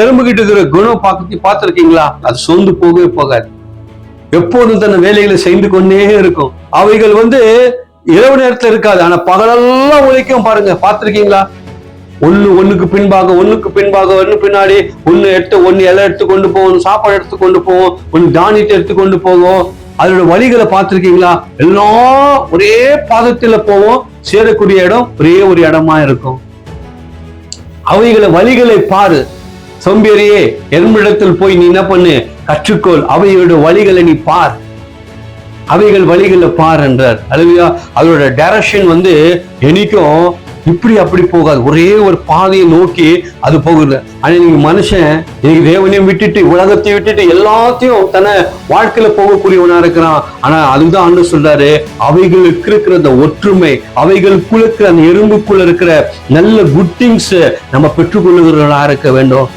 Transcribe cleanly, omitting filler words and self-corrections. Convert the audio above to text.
எறும்பு கிட்ட இருக்கிற குணம் பார்த்திருக்கீங்களா? அது சோர்ந்து போகவே போகாது. எப்போதும் தன்னை வேலைகளை செய்து கொண்டே இருக்கும். அவைகள் இரவு நேரத்துல இருக்காது, ஆனா பகலெல்லாம் உழைக்கும். பாருங்க, பார்த்திருக்கீங்களா? ஒண்ணுக்கு பின்பாக ஒண்ணு பின்னாடி ஒண்ணு இலை எடுத்து கொண்டு போகும், சாப்பாடு எடுத்து கொண்டு போகும், ஒண்ணு தானியத்தை எடுத்து கொண்டு போகும். அதோட வழிகளை பார்த்திருக்கீங்களா? எல்லாம் ஒரே பாதத்துல போவோம், சேரக்கூடிய இடம் ஒரே ஒரு இடமா இருக்கும். அவைகளை வழிகளை பாரு. சோம்பேறியே, எறும்பிடத்தில் போய் நீ என்ன பண்ணு? கற்றுக்கொள். அவைகளோட வழிகளை நீ பார், அவைகள் வழிகளை பார் என்றார். அல்லேலூயா. அதோட டைரக்ஷன் என்னைக்கும் இப்படி அப்படி போகாது, ஒரே ஒரு பாதையை நோக்கி அது போகுது. ஆனா நீங்க மனுஷன் இன்னைக்கு தேவனையும் விட்டுட்டு உலகத்தையும் விட்டுட்டு எல்லாத்தையும் தன்னை வாழ்க்கையில போகக்கூடியவனா இருக்கிறான். ஆனா அதுதான் ஆண்டு சொல்றாரு, அவைகளுக்கு இருக்கிற அந்த ஒற்றுமை, அவைகளுக்குள்ள இருக்கிற அந்த எறும்புக்குள்ள இருக்கிற நல்ல குட் திங்ஸ் நம்ம பெற்றுக்கொள்ளுகிறவர்களா இருக்க வேண்டும்.